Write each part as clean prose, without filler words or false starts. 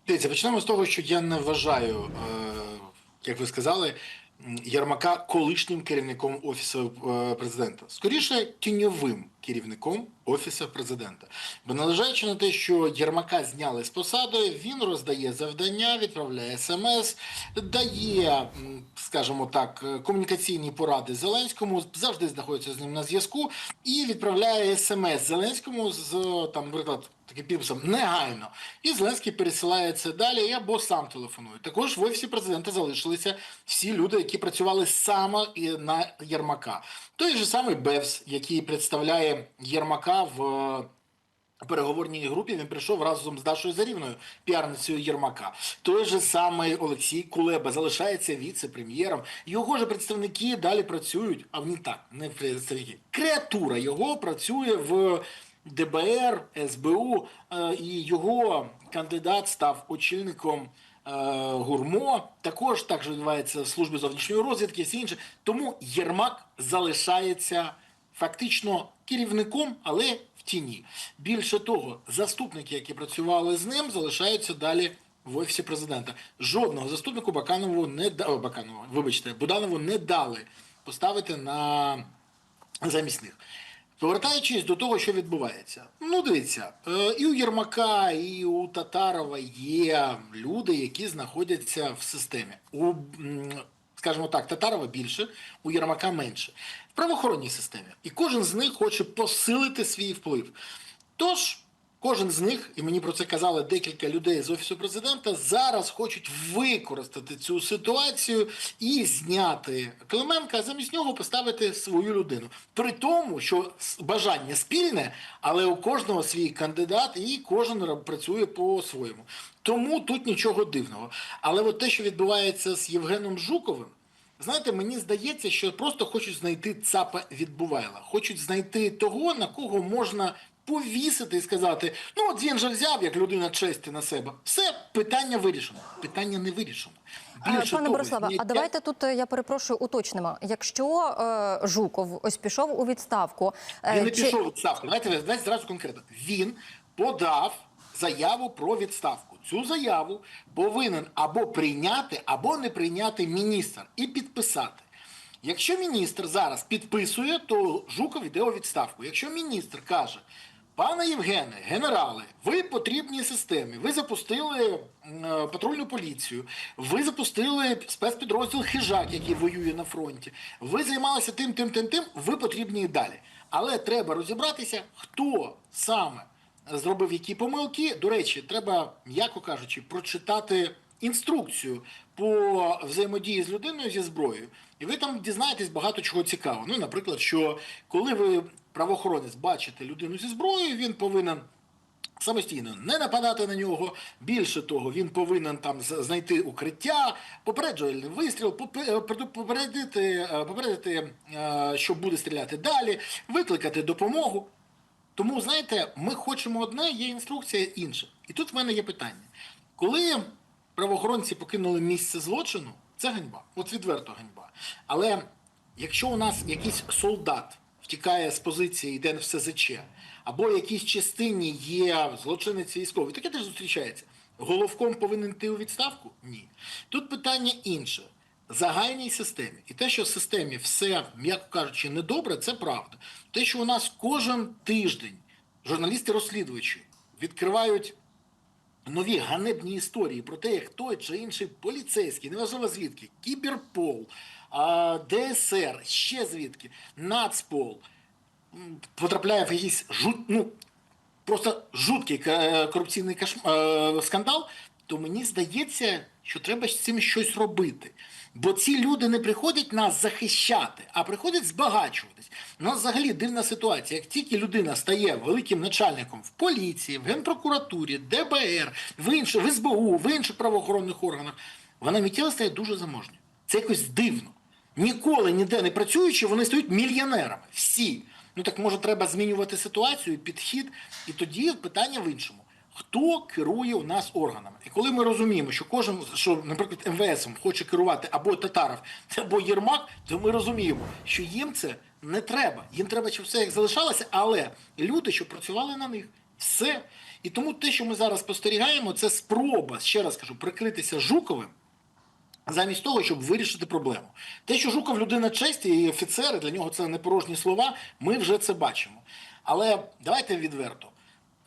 Дивіться, почнемо з того, що я не вважаю, як ви сказали, Єрмака колишнім керівником Офісу Президента. Скоріше, тіньовим керівником Офісу Президента. Бо незважаючи на те, що Єрмака зняли з посади, він роздає завдання, відправляє смс, дає, скажімо так, комунікаційні поради Зеленському, завжди знаходиться з ним на зв'язку і відправляє смс Зеленському з, там, наприклад, таким підписом «негайно». І Зеленський пересилає це далі або сам телефонує. Також в Офісі Президента залишилися всі люди, які працювали саме на Єрмака. Той же самий Бевс, який представляє Єрмака в переговорній групі, він прийшов разом з Дашою Зарівною, піарницею Єрмака. Той же самий Олексій Кулеба залишається віце-прем'єром. Його ж представники далі працюють, а не так, не представники. Креатура його працює в ДБР, СБУ, і його кандидат став очільником ГУРМО, також так же відбувається в службі зовнішньої розвідки і все інше. Тому Єрмак залишається фактично керівником, але в тіні. Більше того, заступники, які працювали з ним, залишаються далі в Офісі Президента. Жодного заступнику Буданову не дали поставити замість них. Повертаючись до того, що відбувається. Ну, дивіться, і у Єрмака, і у Татарова є люди, які знаходяться в системі. Скажімо так, Татарова більше, у Єрмака менше. В правоохоронній системі. І кожен з них хоче посилити свій вплив. Тож, кожен з них, і мені про це казали декілька людей з Офісу Президента, зараз хочуть використати цю ситуацію і зняти Клименка, а замість нього поставити свою людину. При тому, що бажання спільне, але у кожного свій кандидат і кожен працює по-своєму. Тому тут нічого дивного. Але от те, що відбувається з Євгеном Жуковим, знаєте, мені здається, що просто хочуть знайти цапа від Бувайла. Хочуть знайти того, на кого можна повісити і сказати, ну от він же взяв, як людина честі на себе. Все, питання вирішено. Питання не вирішено. Пане Бориславе, а давайте тут, я перепрошую, уточнимо. Якщо Жуков ось пішов у відставку... Він не пішов у відставку. Давайте зразу конкретно. Він подав заяву про відставку. Цю заяву повинен або прийняти, або не прийняти міністр і підписати. Якщо міністр зараз підписує, то Жуков йде у відставку. Якщо міністр каже, пане Євгене, генерали, ви потрібній системі, ви запустили патрульну поліцію, ви запустили спецпідрозділ «Хижак», який воює на фронті, ви займалися тим, ви потрібні і далі. Але треба розібратися, хто саме зробив які помилки. До речі, треба, м'яко кажучи, прочитати інструкцію по взаємодії з людиною зі зброєю. І ви там дізнаєтесь багато чого цікавого. Ну, наприклад, що коли ви, правоохоронець, бачите людину зі зброєю, він повинен самостійно не нападати на нього. Більше того, він повинен там знайти укриття, попереджувальний вистріл, попередити, що буде стріляти далі, викликати допомогу. Тому, знаєте, ми хочемо одне, є інструкція інша. І тут в мене є питання. Коли правоохоронці покинули місце злочину, це ганьба, от відверто ганьба. Але якщо у нас якийсь солдат втікає з позиції, йде в СЗЧ, або в якійсь частині є злочинець військовий, таке теж зустрічається. Головком повинен йти у відставку? Ні. Тут питання інше. В загальній системі. І те, що в системі все, м'яко кажучи, недобре, це правда. Те, що у нас кожен тиждень журналісти-розслідувачі відкривають нові ганебні історії про те, як той чи інший поліцейський, неважливо звідки, Кіберпол, ДСР, ще звідки, Нацпол, потрапляє в якийсь просто жуткий корупційний скандал, то мені здається, що треба з цим щось робити. Бо ці люди не приходять нас захищати, а приходять збагачуватись. У нас взагалі дивна ситуація. Як тільки людина стає великим начальником в поліції, в Генпрокуратурі, ДБР, в СБУ, в інших правоохоронних органах, вона миттєво стає дуже заможною. Це якось дивно. Ніколи ніде не працюючи, вони стають мільйонерами. Всі. Ну так може треба змінювати ситуацію, підхід, і тоді питання в іншому. Хто керує у нас органами? І коли ми розуміємо, що кожен, що, наприклад, МВСом хоче керувати або Татаров, або Єрмак, то ми розуміємо, що їм це не треба. Їм треба, щоб все як залишалося, але люди, що працювали на них, все. І тому те, що ми зараз спостерігаємо, це спроба, ще раз кажу, прикритися Жуковим, замість того, щоб вирішити проблему. Те, що Жуков людина честі і офіцери, для нього це не порожні слова, ми вже це бачимо. Але давайте відверто.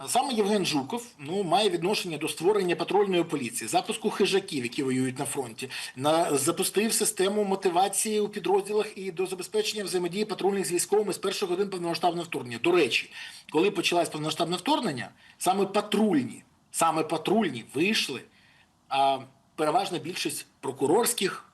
Саме Євген Жуков має відношення до створення патрульної поліції, запуску хижаків, які воюють на фронті, запустив систему мотивації у підрозділах і до забезпечення взаємодії патрульних з військовими з перших годин повномасштабного вторгнення. До речі, коли почалось повномасштабне вторгнення, саме патрульні вийшли, а переважна більшість прокурорських,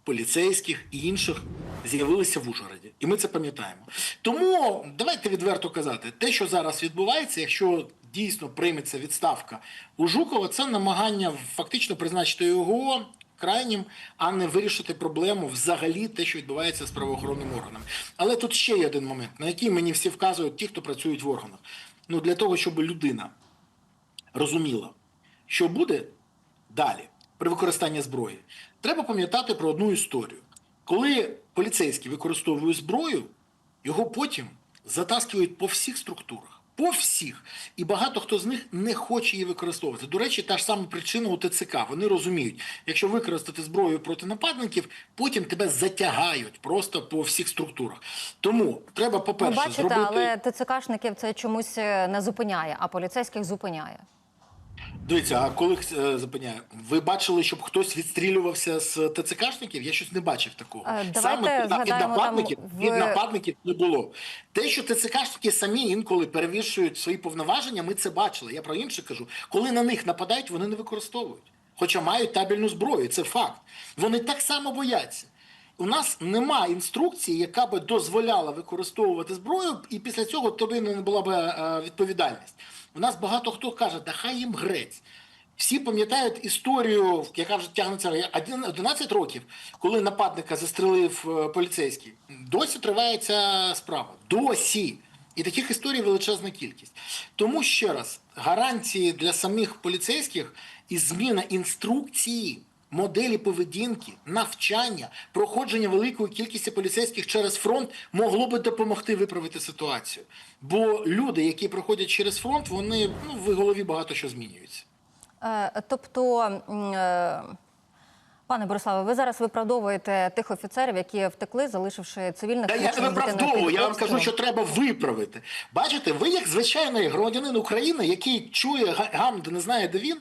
поліцейських і інших з'явилися в Ужгороді. І ми це пам'ятаємо. Тому давайте відверто казати, те, що зараз відбувається, якщо дійсно прийметься відставка у Жукова, це намагання фактично призначити його крайнім, а не вирішити проблему взагалі те, що відбувається з правоохоронними органами. Але тут ще є один момент, на який мені всі вказують ті, хто працюють в органах. Для того, щоб людина розуміла, що буде далі при використанні зброї, треба пам'ятати про одну історію. Коли поліцейський використовує зброю, його потім затаскують по всіх структурах. По всіх. І багато хто з них не хоче її використовувати. До речі, та ж сама причина у ТЦК. Вони розуміють, якщо використати зброю проти нападників, потім тебе затягають просто по всіх структурах. Тому треба, по-перше, зробити... Але ТЦКшників це чомусь не зупиняє, а поліцейських зупиняє. Дивіться, а коли зупиняє? Ви бачили, щоб хтось відстрілювався з ТЦКшників? Я щось не бачив такого. Саме від нападників не було. Те, що ТЦКшники самі інколи перевищують свої повноваження, ми це бачили. Я про інше кажу. Коли на них нападають, вони не використовують. Хоча мають табельну зброю, це факт. Вони так само бояться. У нас нема інструкції, яка би дозволяла використовувати зброю, і після цього тобі не була б відповідальність. У нас багато хто каже, да хай їм грець. Всі пам'ятають історію, яка вже тягнеться 11 років, коли нападника застрелив поліцейський. Досі триває ця справа. Досі. І таких історій величезна кількість. Тому ще раз, гарантії для самих поліцейських і зміна інструкції, моделі поведінки, навчання, проходження великої кількості поліцейських через фронт могло би допомогти виправити ситуацію. Бо люди, які проходять через фронт, вони в голові багато що змінюються. Тобто, пане Бориславе, ви зараз виправдовуєте тих офіцерів, які втекли, залишивши цивільних... Та я не виправдовую, я вам кажу, що треба виправити. Бачите, ви як звичайний громадянин України, який чує гам, де не знає, де він,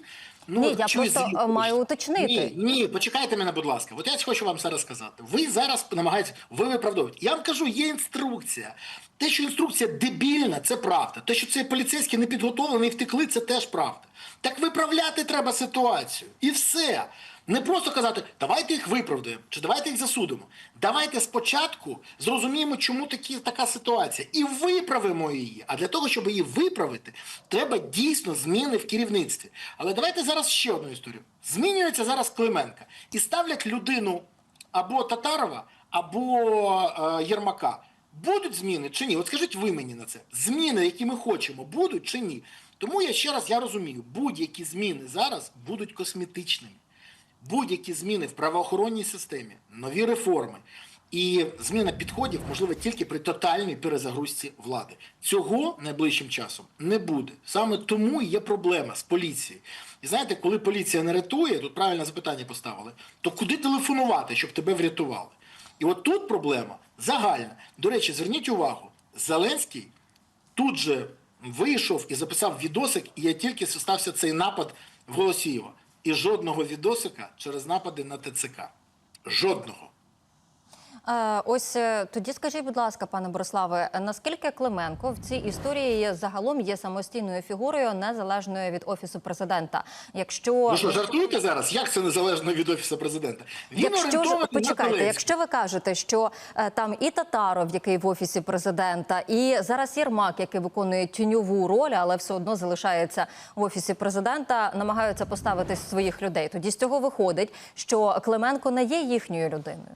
ні, я просто маю уточнити. Ні, почекайте мене, будь ласка. От я хочу вам зараз сказати. Ви зараз намагаєтесь, ви виправдовуєте. Я вам кажу, є інструкція. Те, що інструкція дебільна, це правда. Те, що ці поліцейські не підготовлені і втекли, це теж правда. Так виправляти треба ситуацію. І все. Не просто казати, давайте їх виправдаємо, чи давайте їх засудимо. Давайте спочатку зрозуміємо, чому така ситуація. І виправимо її. А для того, щоб її виправити, треба дійсно зміни в керівництві. Але давайте зараз ще одну історію. Змінюється зараз Клименка. І ставлять людину або Татарова, або Єрмака. Будуть зміни чи ні? От скажіть ви мені на це. Зміни, які ми хочемо, будуть чи ні? Тому я розумію, будь-які зміни зараз будуть косметичними. Будь-які зміни в правоохоронній системі, нові реформи і зміна підходів можлива тільки при тотальній перезагрузці влади. Цього найближчим часом не буде. Саме тому і є проблема з поліцією. І знаєте, коли поліція не рятує, тут правильне запитання поставили, то куди телефонувати, щоб тебе врятували? І от тут проблема загальна. До речі, зверніть увагу, Зеленський тут же вийшов і записав відосик, і я тільки стався цей напад в Голосіїва. І жодного відосика через напади на ТЦК. Жодного. Ось тоді скажіть, будь ласка, пане Бориславе, наскільки Клименко в цій історії загалом є самостійною фігурою, незалежною від Офісу Президента? Якщо... Ви що, жартуєте зараз? Як це незалежно від Офісу Президента? Якщо ви кажете, що там і Татаров, який в Офісі Президента, і зараз Єрмак, який виконує тіньову роль, але все одно залишається в Офісі Президента, намагаються поставити своїх людей, тоді з цього виходить, що Клименко не є їхньою людиною.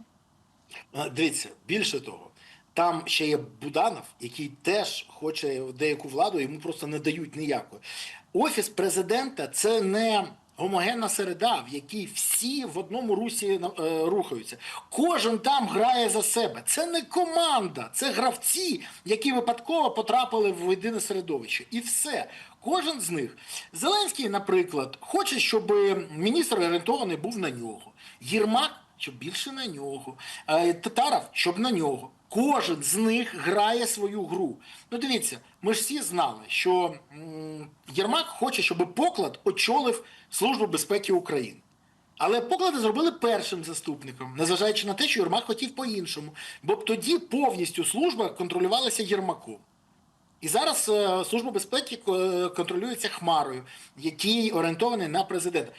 Дивіться, більше того, там ще є Буданов, який теж хоче деяку владу, йому просто не дають ніякої. Офіс Президента – це не гомогенна середа, в якій всі в одному русі рухаються. Кожен там грає за себе. Це не команда, це гравці, які випадково потрапили в єдине середовище. І все. Кожен з них. Зеленський, наприклад, хоче, щоб міністр орієнтований був на нього. Єрмак, щоб більше на нього. Татаров, щоб на нього. Кожен з них грає свою гру. Ну дивіться, ми ж всі знали, що Єрмак хоче, щоб Поклад очолив Службу безпеки України. Але Поклада зробили першим заступником, незважаючи на те, що Єрмак хотів по-іншому. Бо б тоді повністю служба контролювалася Єрмаком. І зараз Служба безпеки контролюється Хмарою, який орієнтований на президента.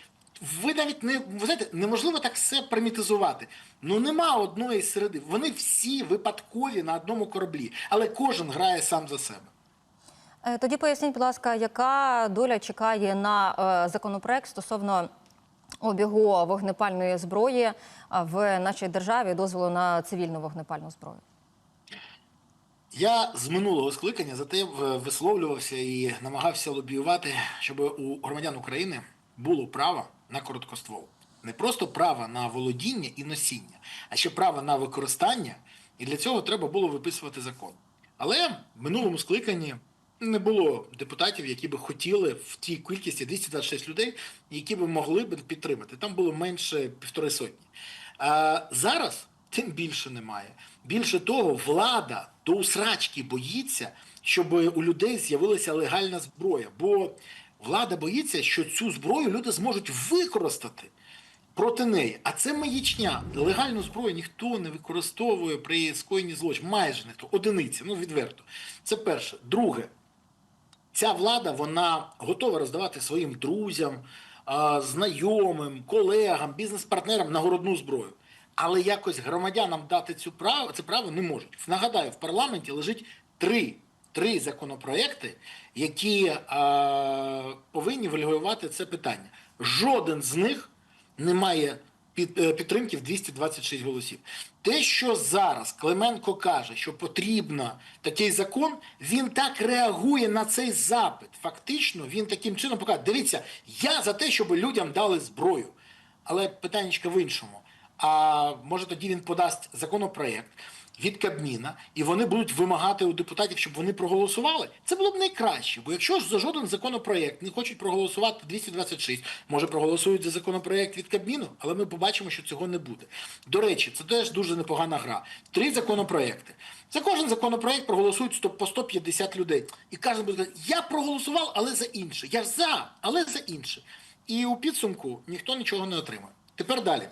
Ви навіть ви знаєте, неможливо так все примітизувати. Ну нема одної середи. Вони всі випадкові на одному кораблі, але кожен грає сам за себе. Тоді поясніть, будь ласка, яка доля чекає на законопроект стосовно обігу вогнепальної зброї в нашій державі, дозволу на цивільну вогнепальну зброю? Я з минулого скликання зате висловлювався і намагався лобіювати, щоб у громадян України було право на короткоствол. Не просто право на володіння і носіння, а ще право на використання, і для цього треба було виписувати закон. Але в минулому скликанні не було депутатів, які би хотіли в тій кількості 226 людей, які би могли б підтримати. Там було менше 150. А зараз тим більше немає. Більше того, влада до усрачки боїться, щоб у людей з'явилася легальна зброя. Бо влада боїться, що цю зброю люди зможуть використати проти неї. А це маячня. Легальну зброю ніхто не використовує при скоєнні злочину. Майже ніхто. Одиниці. Ну, відверто. Це перше. Друге. Ця влада, вона готова роздавати своїм друзям, знайомим, колегам, бізнес-партнерам нагородну зброю. Але якось громадянам дати це право не можуть. Нагадаю, в парламенті лежить три законопроекти, які повинні врегулювати це питання. Жоден з них не має підтримки в 226 голосів. Те, що зараз Клименко каже, що потрібно такий закон, він так реагує на цей запит. Фактично, він таким чином показує, дивіться, я за те, щоб людям дали зброю. Але питаннячка в іншому. А може тоді він подасть законопроект від Кабміна, і вони будуть вимагати у депутатів, щоб вони проголосували? Це було б найкраще, бо якщо ж за жоден законопроект не хочуть проголосувати 226, може проголосують за законопроект від Кабміну, але ми побачимо, що цього не буде. До речі, це теж дуже непогана гра. 3 законопроекти. За кожен законопроект проголосують по 150 людей. І кожен буде казати, я проголосував, але за інше. Я за, але за інше. І у підсумку ніхто нічого не отримає. Тепер далі.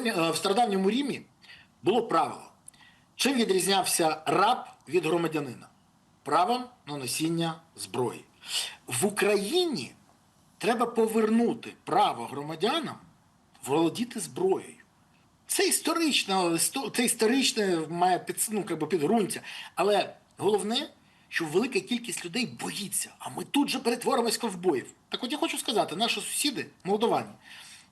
В стародавньому Римі було правило. Чим відрізнявся раб від громадянина? Правом на носіння зброї. В Україні треба повернути право громадянам володіти зброєю. Це історичне має підґрунтя. Але головне, що велика кількість людей боїться. А ми тут же перетворимось в ковбоїв. Так от я хочу сказати, наші сусіди, молдовані,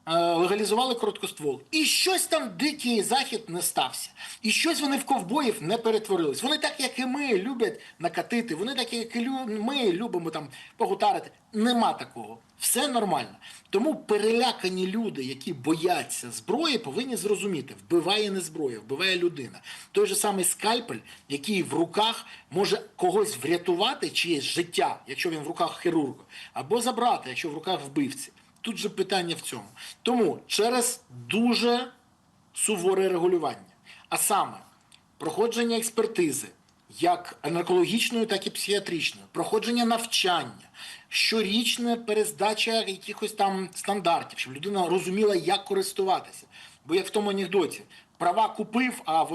легалізували короткоствол. І щось там дикий захід не стався. І щось вони в ковбоїв не перетворились. Вони так, як і ми, люблять накатити. Вони так, як і ми, любимо там погутарити. Нема такого. Все нормально. Тому перелякані люди, які бояться зброї, повинні зрозуміти. Вбиває не зброя, вбиває людина. Той же самий скальпель, який в руках може когось врятувати, чиєсь життя, якщо він в руках хірурга, або забрати, якщо в руках вбивці. Тут же питання в цьому. Тому через дуже суворе регулювання, а саме проходження експертизи, як наркологічної, так і психіатричної, проходження навчання, щорічна перездача якихось там стандартів, щоб людина розуміла, як користуватися. Бо як в тому анекдоті, права купив, а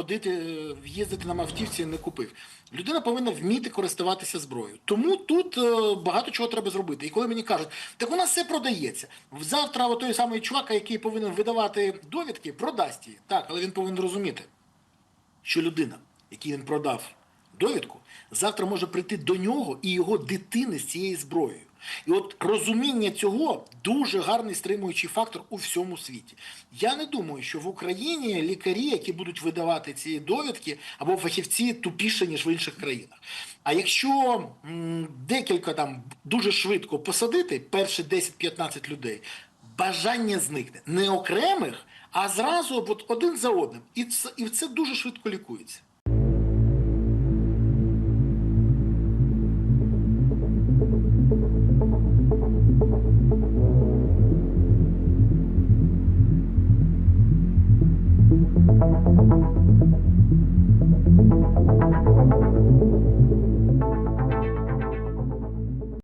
їздити на автівці не купив. Людина повинна вміти користуватися зброєю. Тому тут багато чого треба зробити. І коли мені кажуть, так у нас все продається. Завтра той самий чувак, який повинен видавати довідки, продасть її. Так, але він повинен розуміти, що людина, якій він продав довідку, завтра може прийти до нього і його дитини з цією зброєю. І от розуміння цього дуже гарний стримуючий фактор у всьому світі. Я не думаю, що в Україні лікарі, які будуть видавати ці довідки, або фахівці тупіше, ніж в інших країнах. А якщо декілька там дуже швидко посадити, перші 10-15 людей, бажання зникне. Не окремих, а зразу от один за одним. І це дуже швидко лікується.